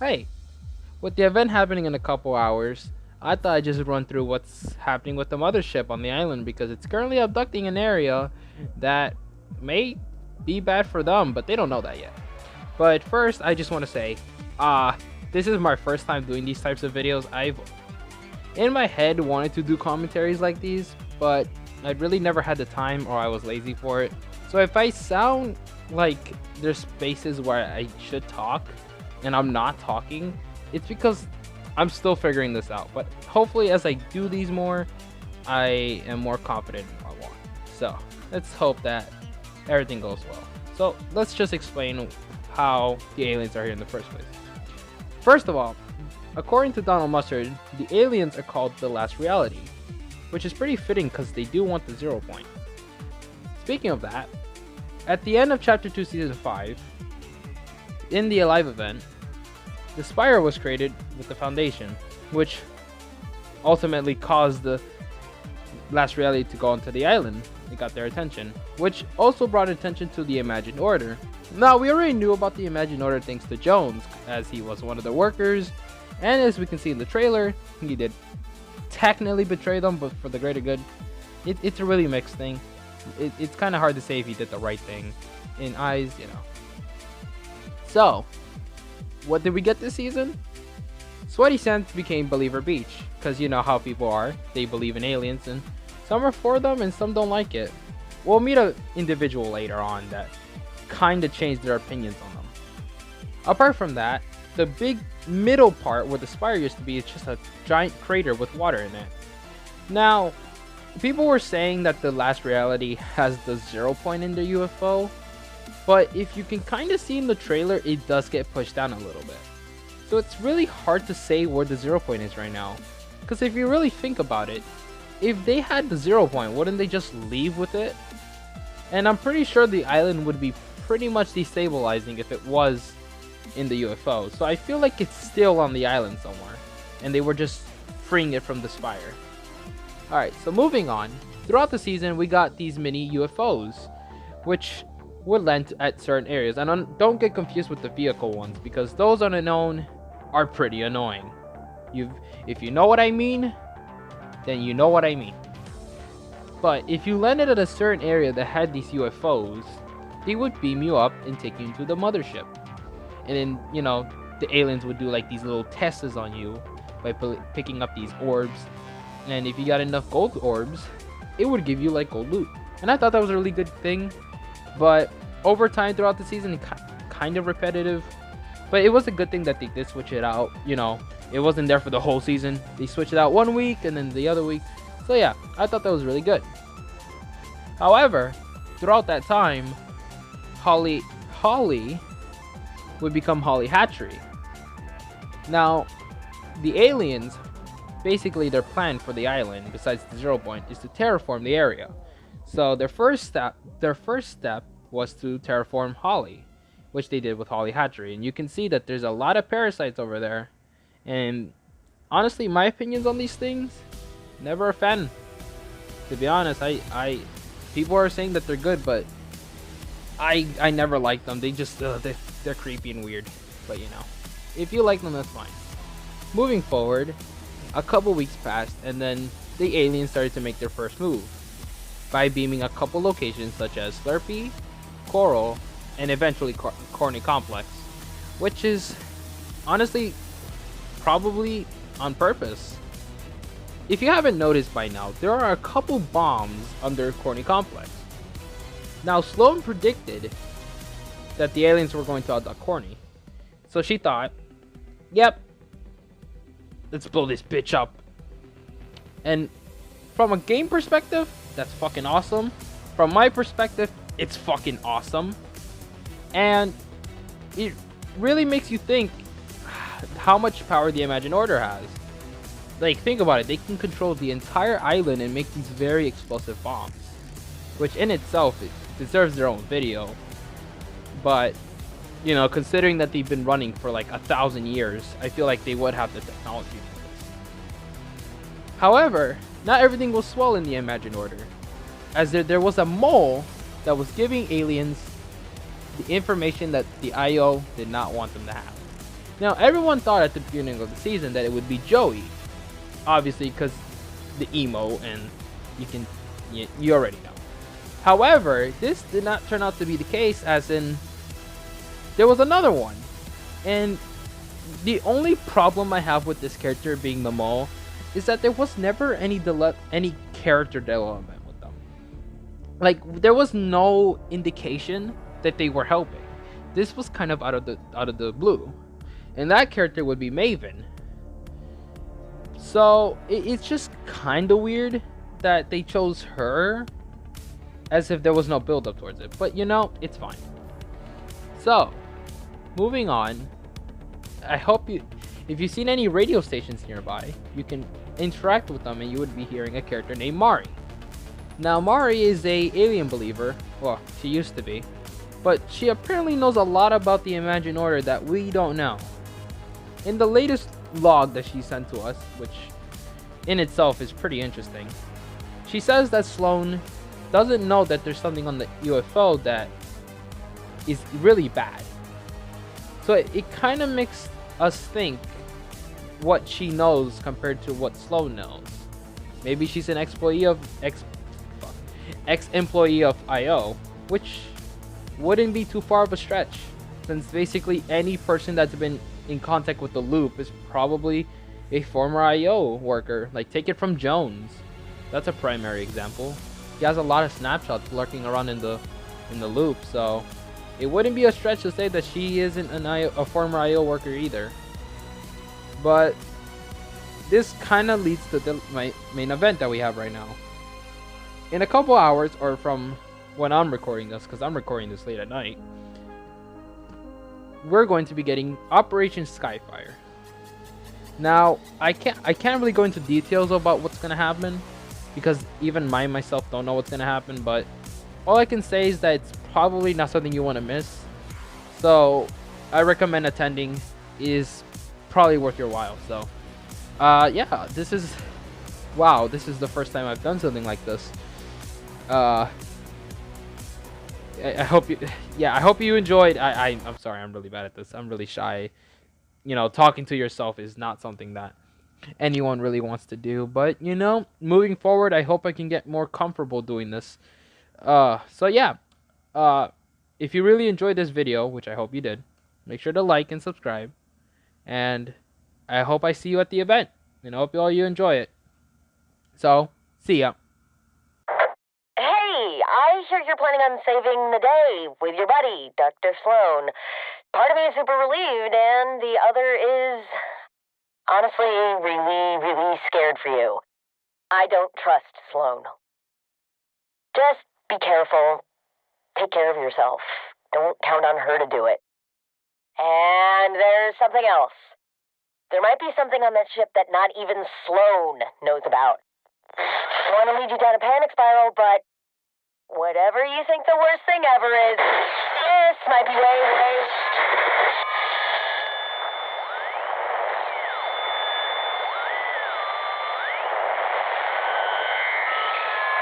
Hey, with the event happening in a couple hours, I thought I'd just run through what's happening with the mothership on the island because it's currently abducting an area that may be bad for them, but they don't know that yet. But first, I just want to say, this is my first time doing these types of videos. I've, in my head, wanted to do commentaries like these, but I really never had the time or I was lazy for it. So if I sound like there's spaces where I should talk and I'm not talking, it's because I'm still figuring this out. But hopefully as I do these more, I am more confident in what I want. So let's hope that everything goes well. So let's just explain how the aliens are here in the first place. First of all, according to Donald Mustard, the aliens are called the last reality, which is pretty fitting because they do want the 0 point. Speaking of that, at the end of Chapter 2 Season 5, in the Alive event, the Spire was created with the Foundation, which ultimately caused the last reality to go onto the island. It got their attention, which also brought attention to the Imagined Order. Now, we already knew about the Imagined Order thanks to Jones, as he was one of the workers, and as we can see in the trailer, he did technically betray them, but for the greater good. It's a really mixed thing. It's kind of hard to say if he did the right thing in eyes, you know. So, what did we get this season? Sweaty Sands became Believer Beach, because you know how people are. They believe in aliens, and some are for them and some don't like it. We'll meet an individual later on that kind of changed their opinions on them. Apart from that, the big middle part where the Spire used to be is just a giant crater with water in it. Now, people were saying that the last reality has the 0 point in the UFO, but if you can kind of see in the trailer, it does get pushed down a little bit. So it's really hard to say where the 0 point is right now. Because if you really think about it, if they had the 0 point, wouldn't they just leave with it? And I'm pretty sure the island would be pretty much destabilizing if it was in the UFO. So I feel like it's still on the island somewhere, and they were just freeing it from the Spire. Alright, so moving on. Throughout the season, we got these mini UFOs, which would land at certain areas. And don't get confused with the vehicle ones, because those unknown are pretty annoying. If you know what I mean, then you know what I mean. But if you landed at a certain area that had these UFOs, they would beam you up and take you into the mothership. And then, you know, the aliens would do like these little tests on you by picking up these orbs. And if you got enough gold orbs, it would give you like gold loot. And I thought that was a really good thing. But over time throughout the season, kind of repetitive. But it was a good thing that they did switch it out. You know, it wasn't there for the whole season. They switched it out 1 week and then the other week. So yeah, I thought that was really good. However, throughout that time, Holly would become Holly Hatchery. Now, the aliens, basically their plan for the island, besides the 0 point, is to terraform the area. So their first step was to terraform Holly, which they did with Holly Hatchery. And you can see that there's a lot of parasites over there. And honestly, my opinions on these things, never a fan. To be honest, people are saying that they're good, but I never liked them. They just they're creepy and weird. But you know, if you like them, that's fine. Moving forward, a couple weeks passed, and then the aliens started to make their first move by beaming a couple locations such as Slurpee, Coral, and eventually Corny Complex, which is honestly probably on purpose. If you haven't noticed by now, there are a couple bombs under Corny Complex. Now, Sloan predicted that the aliens were going to abduct Corny, so she thought, yep, let's blow this bitch up. And from a game perspective, that's fucking awesome. From my perspective, it's fucking awesome. And it really makes you think how much power the Imagined Order has. Like, think about it. They can control the entire island and make these very explosive bombs, which in itself, it deserves their own video. But, you know, considering that they've been running for like 1,000 years, I feel like they would have the technology for this. However, not everything was swell in the Imagined Order, as there was a mole that was giving aliens the information that the IO did not want them to have. Now, everyone thought at the beginning of the season that it would be Joey, obviously because the emo, and you already know. However, this did not turn out to be the case, as in there was another one. And the only problem I have with this character being the mole is that there was never any character development with them. Like, there was no indication that they were helping. This was kind of out of the blue. And that character would be Maven. So it's just kind of weird that they chose her as if there was no build up towards it. But you know, it's fine. So, moving on. I hope if you've seen any radio stations nearby, you can interact with them and you would be hearing a character named Mari. Now, Mari is a alien believer. Well, she used to be. But she apparently knows a lot about the Imagined Order that we don't know. In the latest log that she sent to us, which in itself is pretty interesting, she says that Sloan doesn't know that there's something on the UFO that is really bad. So it kind of makes us think what she knows compared to what Sloan knows. Maybe she's an ex-employee of IO, which wouldn't be too far of a stretch, since basically any person that's been in contact with the loop is probably a former IO worker. Like, take it from Jones. That's a primary example. He has a lot of snapshots lurking around in the loop, so it wouldn't be a stretch to say that she isn't a former IO worker either. But this kind of leads to my main event that we have right now. In a couple hours, or from when I'm recording this, because I'm recording this late at night, we're going to be getting Operation Skyfire. Now, I can't really go into details about what's gonna happen, because even myself don't know what's gonna happen, but all I can say is that it's probably not something you want to miss. So I recommend attending. Is probably worth your while. So yeah, this is the first time I've done something like this. I hope you enjoyed. I'm sorry, I'm really bad at this. I'm really shy. You know, talking to yourself is not something that anyone really wants to do, but you know, moving forward, I hope I can get more comfortable doing this. So yeah, if you really enjoyed this video, which I hope you did, make sure to like and subscribe, and I hope I see you at the event, and I hope all you enjoy it. So, see ya. Hey, I hear you're planning on saving the day with your buddy, Dr. Sloan. Part of me is super relieved, and the other is honestly really, really scared for you. I don't trust Sloan. Just be careful. Take care of yourself. Don't count on her to do it. And there's something else. There might be something on that ship that not even Sloan knows about. I don't want to lead you down a panic spiral, but whatever you think the worst thing ever is, this might be way, way